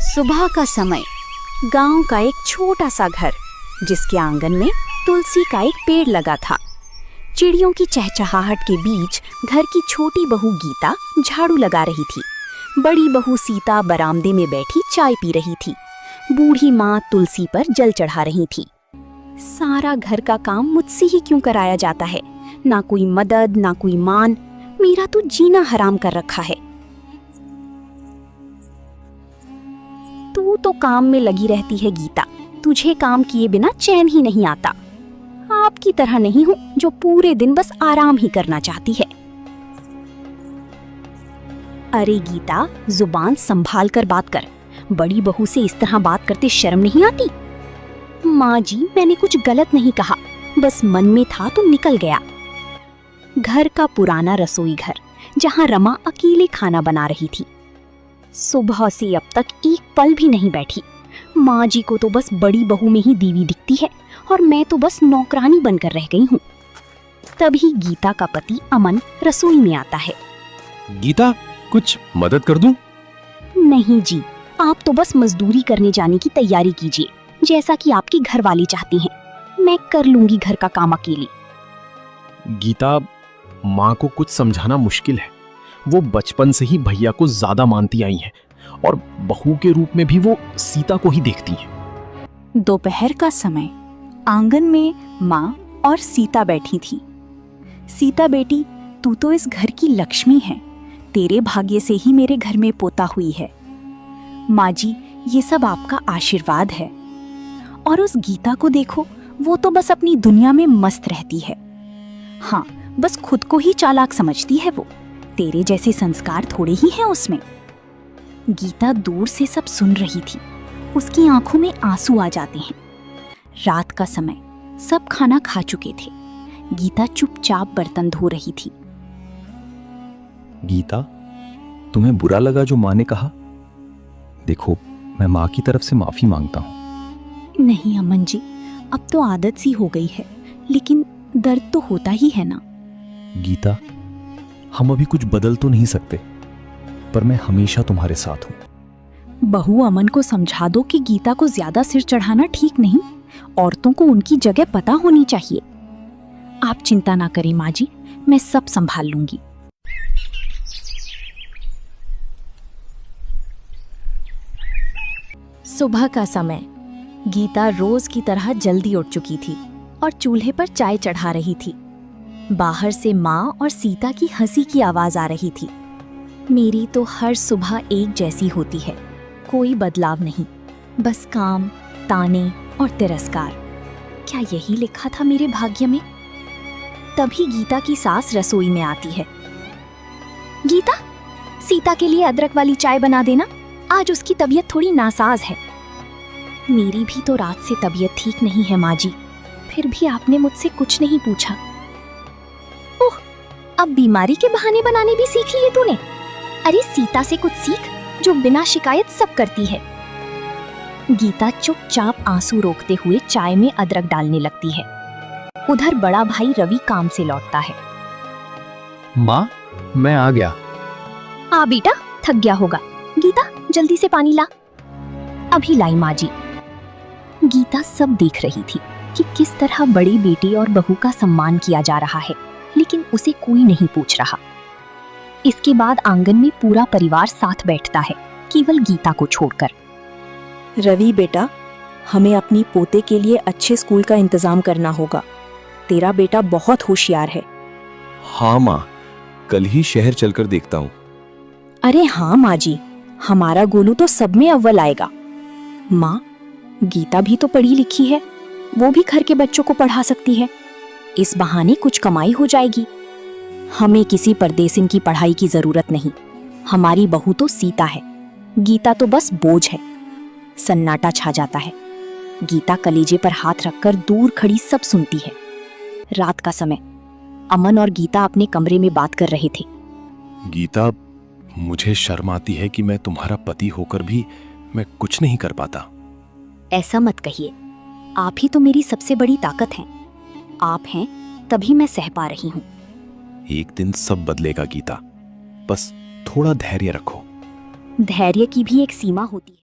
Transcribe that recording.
सुबह का समय, गांव का एक छोटा सा घर जिसके आंगन में तुलसी का एक पेड़ लगा था। चिड़ियों की चहचहाहट के बीच घर की छोटी बहू गीता झाड़ू लगा रही थी। बड़ी बहू सीता बरामदे में बैठी चाय पी रही थी। बूढ़ी माँ तुलसी पर जल चढ़ा रही थी। सारा घर का काम मुझसे ही क्यों कराया जाता है? ना कोई मदद, ना कोई मान। मेरा तो जीना हराम कर रखा है। तू तो काम में लगी रहती है गीता, तुझे काम किए बिना चैन ही नहीं आता। आपकी तरह नहीं हूँ जो पूरे दिन बस आराम ही करना चाहती है। अरे गीता, जुबान संभाल कर बात कर। बड़ी बहू से इस तरह बात करते शर्म नहीं आती? माँ जी, मैंने कुछ गलत नहीं कहा, बस मन में था तो निकल गया। घर का पुराना रसोई घर, जहाँ रमा अकेले खाना बना रही थी। सुबह से अब तक एक पल भी नहीं बैठी। माँ जी को तो बस बड़ी बहू में ही दीवी दिखती है और मैं तो बस नौकरानी बनकर रह गई हूँ। तभी गीता का पति अमन रसोई में आता है। गीता, कुछ मदद कर दूं? नहीं जी, आप तो बस मजदूरी करने जाने की तैयारी कीजिए, जैसा कि आपकी घरवाली चाहती हैं। मैं कर लूंगी घर का काम अकेली। गीता, माँ को कुछ समझाना मुश्किल है। वो बचपन से ही भैया को ज्यादा मानती आई हैं और बहू के रूप में भी वो सीता को ही देखती हैं। दोपहर का समय, आंगन में माँ और सीता बैठी थी। सीता बेटी, तू तो इस घर की लक्ष्मी है। तेरे भाग्य से ही मेरे घर में पोता हुई है। माँ जी, ये सब आपका आशीर्वाद है। और उस गीता को देखो, वो तो बस अपनी दुनिया में मस्त रहती है। हाँ, बस खुद को ही चालाक समझती है वो। तेरे जैसे संस्कार थोड़े ही हैं उसमें। गीता दूर से सब सुन रही थी। उसकी आंखों में आंसू आ जाते हैं। रात का समय, सब खाना खा चुके थे। गीता चुपचाप बर्तन धो रही थी। गीता, तुम्हें बुरा लगा जो माँ ने कहा? देखो, मैं माँ की तरफ से माफी मांगता हूँ। नहीं अमन जी, अब तो आदत सी हो गई है, लेकिन दर्द तो होता ही है ना। गीता, हम अभी कुछ बदल तो नहीं सकते, पर मैं हमेशा तुम्हारे साथ हूँ। बहू अमन को समझा दो कि गीता को ज्यादा सिर चढ़ाना ठीक नहीं। औरतों को उनकी जगह पता होनी चाहिए। आप चिंता ना करें माँ जी, मैं सब संभाल लूंगी। सुबह का समय, गीता रोज की तरह जल्दी उठ चुकी थी और चूल्हे पर चाय चढ़ा रही थी। बाहर से माँ और सीता की हंसी की आवाज आ रही थी। मेरी तो हर सुबह एक जैसी होती है, कोई बदलाव नहीं, बस काम, ताने और तिरस्कार। क्या यही लिखा था मेरे भाग्य में? तभी गीता की सास रसोई में आती है। गीता, सीता के लिए अदरक वाली चाय बना देना, आज उसकी तबीयत थोड़ी नासाज है। मेरी भी तो रात से तबीयत ठीक नहीं है माँ जी, फिर भी आपने मुझसे कुछ नहीं पूछा। ओह, अब बीमारी के बहाने बनाने भी सीख लिए तूने। अरे सीता से कुछ सीख, जो बिना शिकायत सब करती है। गीता चुपचाप आंसू रोकते हुए चाय में अदरक डालने लगती है। उधर बड़ा भाई रवि काम से लौटता है। माँ, मैं आ गया। आ बेटा, थक गया होगा। गीता, जल्दी से पानी ला। अभी लाई माँ जी। गीता सब देख रही थी कि किस तरह बड़ी बेटी और बहू का सम्मान किया जा रहा है, लेकिन उसे कोई नहीं पूछ रहा। इसके बाद आंगन में पूरा परिवार साथ बैठता है, केवल गीता को छोड़कर। रवि बेटा, हमें अपनी पोते के लिए अच्छे स्कूल का इंतजाम करना होगा। तेरा बेटा बहुत होशियार है। हाँ माँ, कल ही शहर चलकर देखता हूँ। अरे हाँ माँ जी, हमारा गोलू तो सब में अव्वल आएगा। माँ, गीता भी तो पढ़ी लिखी है, वो भी घर के बच्चों को पढ़ा सकती है। इस बहाने कुछ कमाई हो जाएगी। हमें किसी परदेसिन की पढ़ाई की जरूरत नहीं। हमारी बहू तो सीता है, गीता तो बस बोझ है। सन्नाटा छा जाता है। गीता कलेजे पर हाथ रखकर दूर खड़ी सब सुनती है। रात का समय, अमन और गीता अपने कमरे में बात कर रहे थे। गीता, मुझे शर्म आती है कि मैं तुम्हारा पति होकर भी मैं कुछ नहीं कर पाता। ऐसा मत कहिए, आप ही तो मेरी सबसे बड़ी ताकत हैं। आप हैं तभी मैं सह पा रही हूँ। एक दिन सब बदलेगा गीता, बस थोड़ा धैर्य रखो। धैर्य की भी एक सीमा होती है।